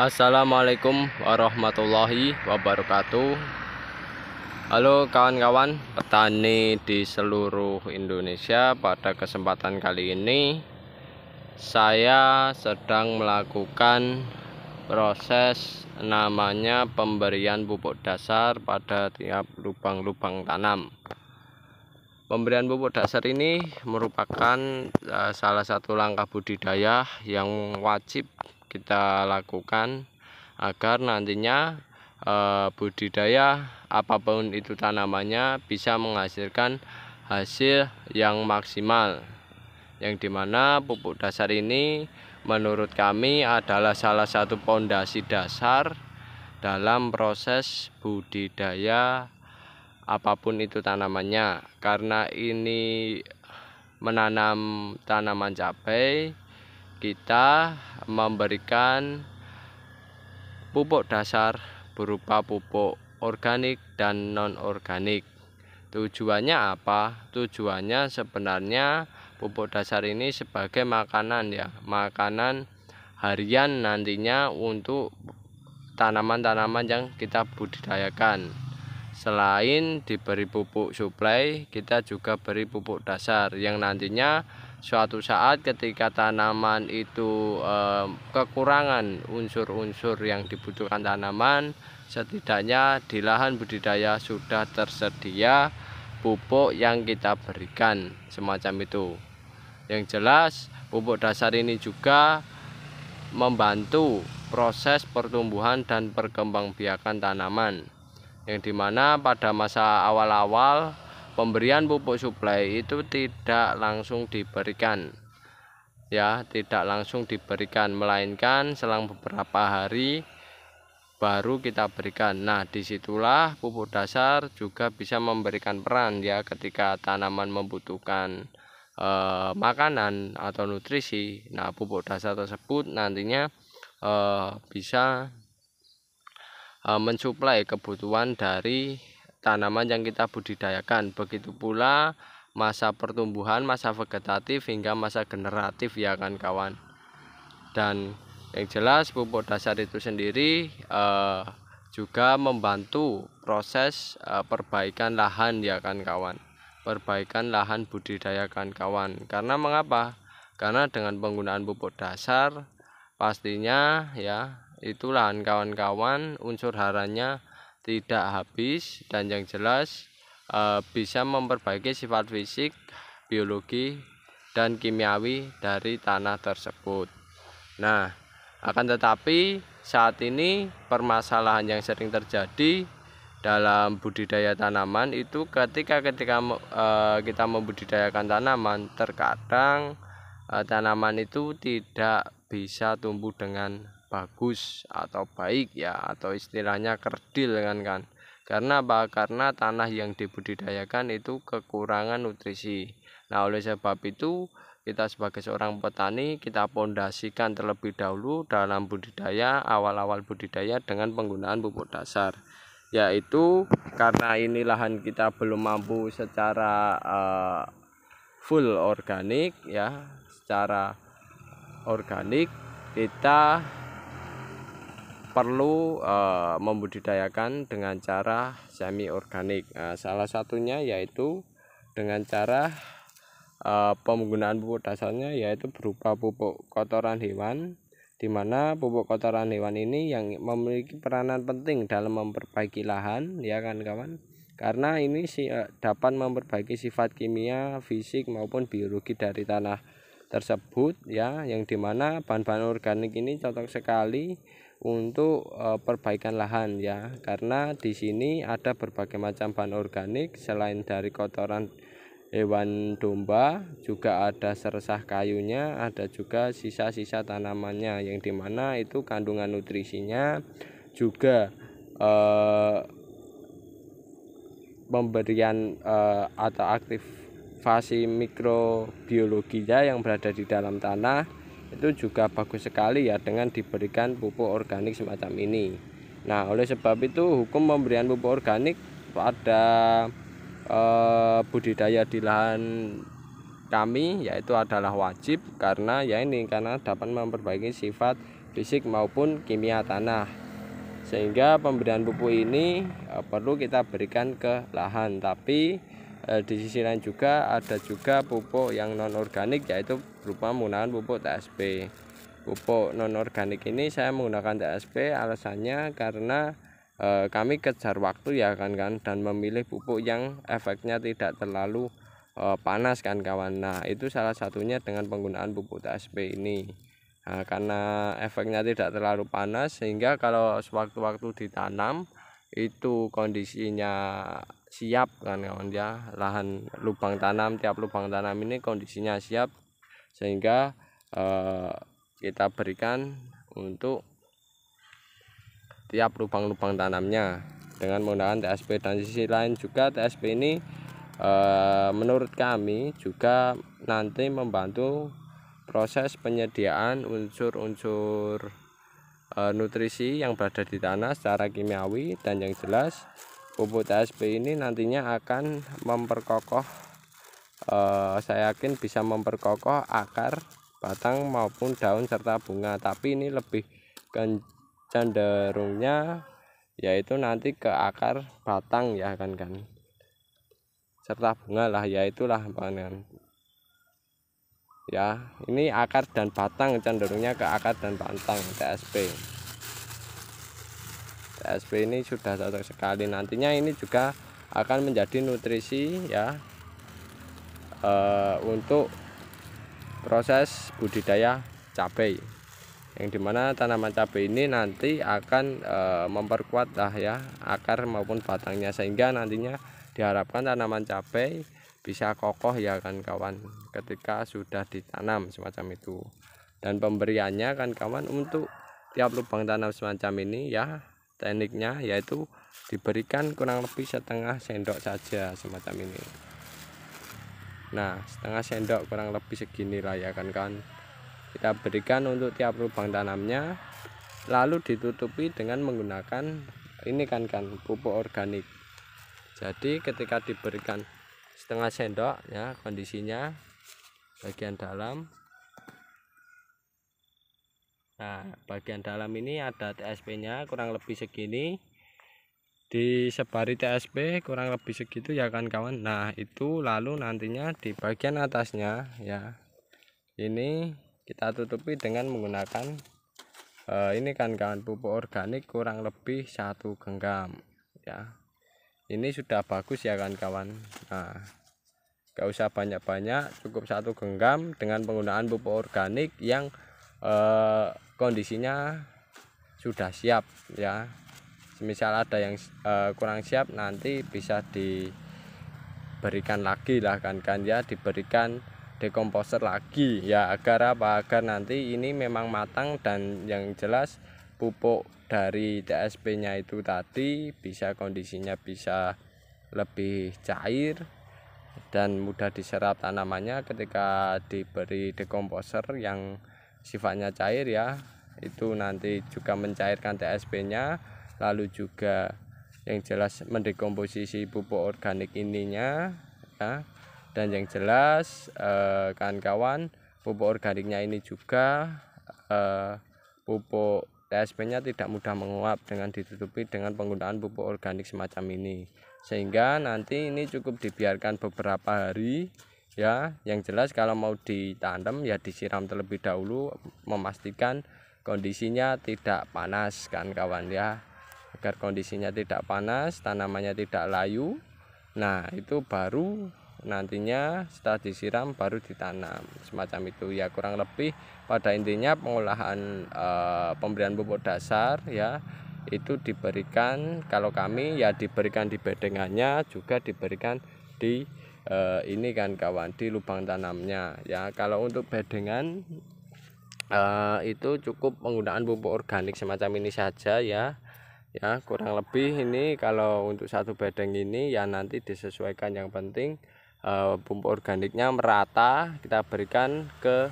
Assalamualaikum warahmatullahi wabarakatuh. Halo kawan-kawan petani di seluruh Indonesia. Pada kesempatan kali ini saya sedang melakukan proses namanya pemberian pupuk dasar pada tiap lubang-lubang tanam. Pemberian pupuk dasar ini merupakan salah satu langkah budidaya yang wajib kita lakukan agar nantinya budidaya apapun itu tanamannya bisa menghasilkan hasil yang maksimal, yang dimana pupuk dasar ini menurut kami adalah salah satu pondasi dasar dalam proses budidaya apapun itu tanamannya. Karena ini menanam tanaman cabai, kita memberikan pupuk dasar berupa pupuk organik dan non organik. Tujuannya apa? Tujuannya sebenarnya pupuk dasar ini sebagai makanan, makanan harian nantinya untuk tanaman-tanaman yang kita budidayakan. Selain diberi pupuk suplai, kita juga beri pupuk dasar yang nantinya suatu saat ketika tanaman itu kekurangan unsur-unsur yang dibutuhkan tanaman, setidaknya di lahan budidaya sudah tersedia pupuk yang kita berikan semacam itu. Yang jelas pupuk dasar ini juga membantu proses pertumbuhan dan perkembangbiakan tanaman, yang dimana pada masa awal-awal pemberian pupuk suplai itu tidak langsung diberikan, tidak langsung diberikan, melainkan selang beberapa hari baru kita berikan. Nah, disitulah pupuk dasar juga bisa memberikan peran ketika tanaman membutuhkan makanan atau nutrisi. Nah, pupuk dasar tersebut nantinya bisa mensuplai kebutuhan dari tanaman yang kita budidayakan. Begitu pula masa pertumbuhan, masa vegetatif hingga masa generatif, ya kan kawan. Dan yang jelas pupuk dasar itu sendiri juga membantu proses perbaikan lahan, ya kan kawan. Perbaikan lahan budidayakan kawan. Karena mengapa? Karena dengan penggunaan pupuk dasar pastinya itu lahan kawan-kawan unsur haranya tidak habis, dan yang jelas bisa memperbaiki sifat fisik, biologi, dan kimiawi dari tanah tersebut. Nah, akan tetapi saat ini permasalahan yang sering terjadi dalam budidaya tanaman itu ketika kita membudidayakan tanaman, terkadang tanaman itu tidak bisa tumbuh dengan bagus atau baik, atau istilahnya kerdil kan. Karena apa? Karena tanah yang dibudidayakan itu kekurangan nutrisi. Nah, oleh sebab itu kita sebagai seorang petani, kita pondasikan terlebih dahulu dalam budidaya, awal-awal budidaya dengan penggunaan pupuk dasar, yaitu karena ini lahan kita belum mampu secara full organik, secara organik kita perlu membudidayakan dengan cara semi organik. Salah satunya yaitu dengan cara penggunaan pupuk dasarnya yaitu berupa pupuk kotoran hewan, di mana pupuk kotoran hewan ini yang memiliki peranan penting dalam memperbaiki lahan, ya kan kawan. Karena ini dapat memperbaiki sifat kimia, fisik maupun biologi dari tanah tersebut, yang dimana bahan-bahan organik ini cocok sekali untuk perbaikan lahan, karena di sini ada berbagai macam bahan organik. Selain dari kotoran hewan domba, juga ada seresah kayunya, ada juga sisa-sisa tanamannya, yang dimana itu kandungan nutrisinya juga pemberian atau aktivasi mikrobiologinya yang berada di dalam tanah itu juga bagus sekali, dengan diberikan pupuk organik semacam ini. Nah, oleh sebab itu hukum pemberian pupuk organik pada budidaya di lahan kami yaitu adalah wajib, karena karena dapat memperbaiki sifat fisik maupun kimia tanah. Sehingga pemberian pupuk ini perlu kita berikan ke lahan. Tapi di sisi lain juga ada juga pupuk yang non organik, yaitu berupa menggunakan pupuk TSP. Pupuk non organik ini saya menggunakan TSP alasannya karena kami kejar waktu ya kan dan memilih pupuk yang efeknya tidak terlalu panas kan kawan. Nah, itu salah satunya dengan penggunaan pupuk TSP ini. Nah, karena efeknya tidak terlalu panas sehingga kalau sewaktu-waktu ditanam itu kondisinya siap kan kawan ya, lahan lubang tanam, tiap lubang tanam ini kondisinya siap sehingga kita berikan untuk tiap lubang-lubang tanamnya dengan menggunakan TSP. Dan di sisi lain juga TSP ini menurut kami juga nanti membantu proses penyediaan unsur-unsur nutrisi yang berada di tanah secara kimiawi. Dan yang jelas pupuk TSP ini nantinya akan memperkokoh, saya yakin bisa memperkokoh akar, batang maupun daun serta bunga. Tapi ini lebih cenderungnya yaitu nanti ke akar, batang ya kan serta bunga lah, yaitulah panen ya. Ini akar dan batang, cenderungnya ke akar dan batang TSP. TSP ini sudah cocok sekali. Nantinya ini juga akan menjadi nutrisi ya untuk proses budidaya cabai, yang dimana tanaman cabai ini nanti akan memperkuat lah ya akar maupun batangnya, sehingga nantinya diharapkan tanaman cabai bisa kokoh ya kan kawan ketika sudah ditanam semacam itu. Dan pemberiannya kan kawan untuk tiap lubang tanam semacam ini ya, tekniknya yaitu diberikan kurang lebih setengah sendok saja semacam ini. Nah, setengah sendok kurang lebih segini lah ya kan kita berikan untuk tiap lubang tanamnya, lalu ditutupi dengan menggunakan ini kan pupuk organik. Jadi ketika diberikan setengah sendok ya, kondisinya bagian dalam, nah bagian dalam ini ada TSP nya kurang lebih segini, disebari TSP kurang lebih segitu ya kan kawan. Nah itu lalu nantinya di bagian atasnya ya, ini kita tutupi dengan menggunakan ini kan kawan pupuk organik kurang lebih 1 genggam ya. Ini sudah bagus ya kan kawan. Nah, gak usah banyak-banyak, cukup 1 genggam dengan penggunaan pupuk organik yang kondisinya sudah siap ya. Misal ada yang kurang siap, nanti bisa diberikan lagi lah kan ya, diberikan dekomposer lagi ya, agar apa, agar nanti ini memang matang. Dan yang jelas pupuk dari TSP nya itu tadi bisa kondisinya bisa lebih cair dan mudah diserap tanamannya ketika diberi dekomposer yang sifatnya cair ya. Itu nanti juga mencairkan TSP nya, lalu juga yang jelas mendekomposisi pupuk organik ininya ya. Dan yang jelas kawan-kawan, pupuk organiknya ini juga pupuk TSP nya tidak mudah menguap dengan ditutupi dengan penggunaan pupuk organik semacam ini, sehingga nanti ini cukup dibiarkan beberapa hari ya. Yang jelas kalau mau ditanam ya disiram terlebih dahulu, memastikan kondisinya tidak panas kan kawan ya, agar kondisinya tidak panas, tanamannya tidak layu. Nah itu baru nantinya setelah disiram baru ditanam semacam itu ya. Kurang lebih pada intinya pengolahan pemberian pupuk dasar ya itu diberikan, kalau kami ya diberikan di bedengannya, juga diberikan di ini kan kawan, di lubang tanamnya ya. Kalau untuk bedengan itu cukup penggunaan pupuk organik semacam ini saja ya. Ya kurang lebih ini kalau untuk 1 bedeng ini ya nanti disesuaikan, yang penting pupuk organiknya merata kita berikan ke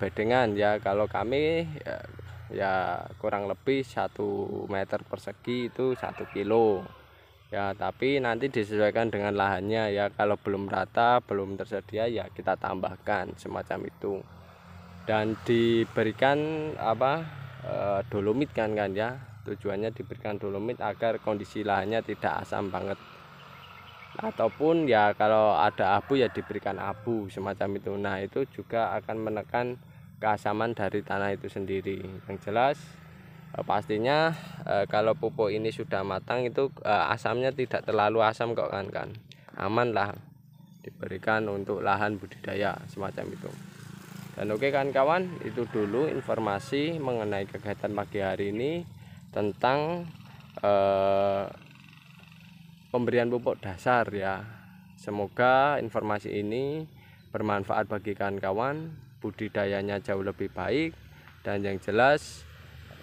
bedengan ya. Kalau kami ya kurang lebih 1 meter persegi itu 1 kilo ya, tapi nanti disesuaikan dengan lahannya ya. Kalau belum rata, belum tersedia ya kita tambahkan semacam itu. dan diberikan dolomit kan ya. Tujuannya diberikan dolomit agar kondisi lahannya tidak asam banget, ataupun ya kalau ada abu ya diberikan abu semacam itu. Nah itu juga akan menekan keasaman dari tanah itu sendiri. Yang jelas pastinya kalau pupuk ini sudah matang itu asamnya tidak terlalu asam kok kan aman lah diberikan untuk lahan budidaya semacam itu. Dan oke kan kawan, itu dulu informasi mengenai kegiatan pagi hari ini tentang pemberian pupuk dasar ya. Semoga informasi ini bermanfaat bagi kawan-kawan, budidayanya jauh lebih baik, dan yang jelas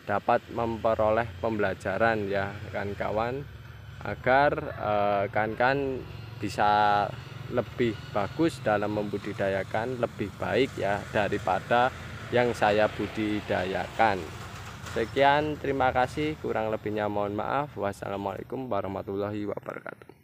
dapat memperoleh pembelajaran ya kawan-kawan, agar kawan-kawan bisa lebih bagus dalam membudidayakan, lebih baik ya daripada yang saya budidayakan. Sekian, terima kasih, kurang lebihnya mohon maaf. Wassalamualaikum warahmatullahi wabarakatuh.